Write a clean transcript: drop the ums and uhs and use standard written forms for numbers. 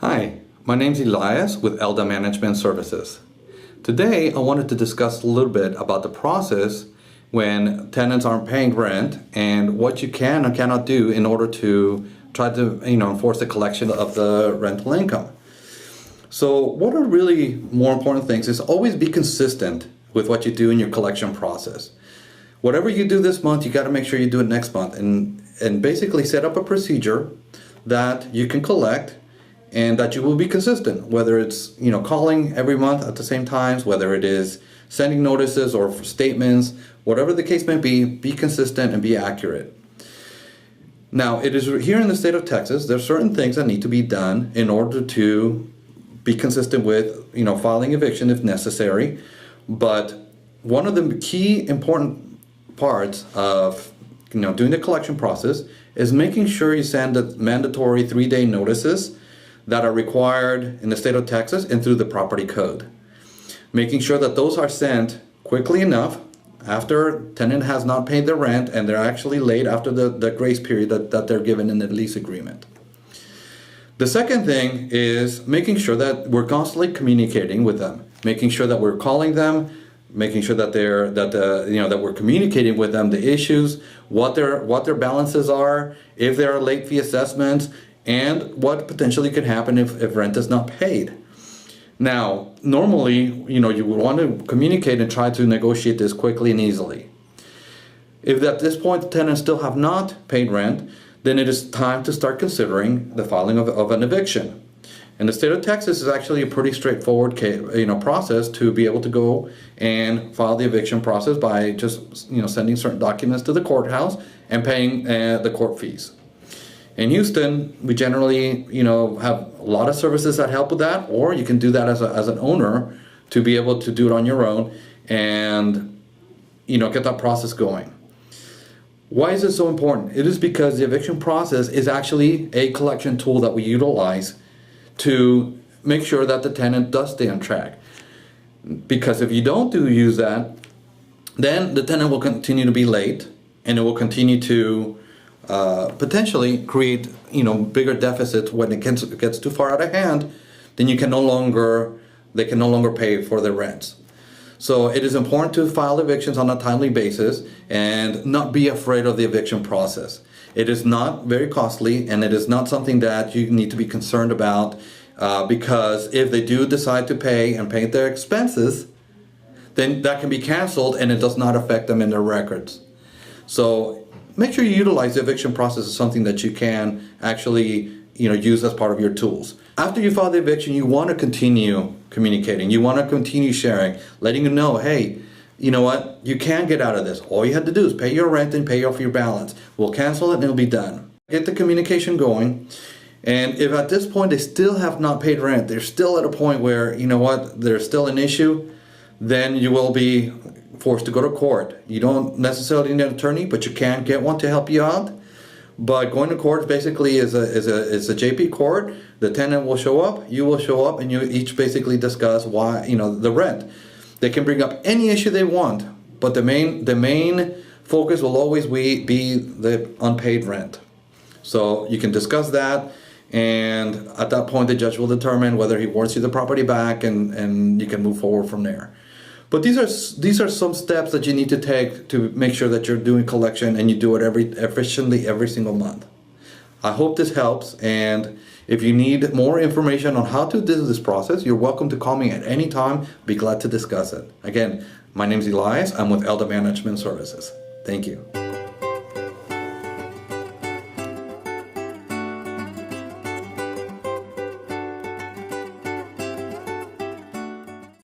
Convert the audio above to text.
Hi, my name's Elias with ELDA Management Services. Today I wanted to discuss a little bit about the process when tenants aren't paying rent and what you can and cannot do in order to try to enforce the collection of the rental income. So what are really more important things is always be consistent with what you do in your collection process. Whatever you do this month, you got to make sure you do it next month and basically set up a procedure that you can collect and that you will be consistent, whether it's calling every month at the same times, whether it is sending notices or statements, whatever the case may be consistent and be accurate. Now, it is here in the state of Texas, there's certain things that need to be done in order to be consistent with filing eviction if necessary. But one of the key important parts of doing the collection process is making sure you send the mandatory 3-day notices that are required in the state of Texas and through the property code. Making sure that those are sent quickly enough after tenant has not paid their rent and they're actually late after the grace period that they're given in the lease agreement. The second thing is making sure that we're constantly communicating with them, making sure that we're calling them, making sure that that we're communicating with them the issues, what their balances are, if there are late fee assessments, and what potentially could happen if rent is not paid. Now, normally, you would want to communicate and try to negotiate this quickly and easily. If at this point the tenants still have not paid rent, then it is time to start considering the filing of an eviction. And the state of Texas is actually a pretty straightforward process to be able to go and file the eviction process by just sending certain documents to the courthouse and paying the court fees. In Houston, we generally, have a lot of services that help with that, or you can do that as an owner to be able to do it on your own and, get that process going. Why is it so important? It is because the eviction process is actually a collection tool that we utilize to make sure that the tenant does stay on track. Because if you don't use that, then the tenant will continue to be late and it will continue to potentially create bigger deficits when it gets too far out of hand. Then they can no longer pay for their rents. So it is important to file evictions on a timely basis and not be afraid of the eviction process. It is not very costly and it is not something that you need to be concerned about because if they do decide to pay and pay their expenses, then that can be canceled and it does not affect them in their records. So make sure you utilize the eviction process as something that you can actually use as part of your tools. After you file the eviction, you want to continue communicating. You want to continue sharing, letting them know, hey, you know what? You can get out of this. All you had to do is pay your rent and pay off your balance. We'll cancel it and it'll be done. Get the communication going. And if at this point they still have not paid rent, they're still at a point where, there's still an issue, then you will be forced to go to court. You don't necessarily need an attorney, but you can get one to help you out. But going to court basically is a JP court. The tenant will show up, you will show up, and you each basically discuss why, the rent. They can bring up any issue they want, but the main focus will always be the unpaid rent. So you can discuss that, and at that point the judge will determine whether he warrants you the property back, and you can move forward from there. But these are some steps that you need to take to make sure that you're doing collection and you do it efficiently every single month. I hope this helps, and if you need more information on how to do this process, you're welcome to call me at any time. Be glad to discuss it. Again, my name is Elias. I'm with ELDA Management Services. Thank you.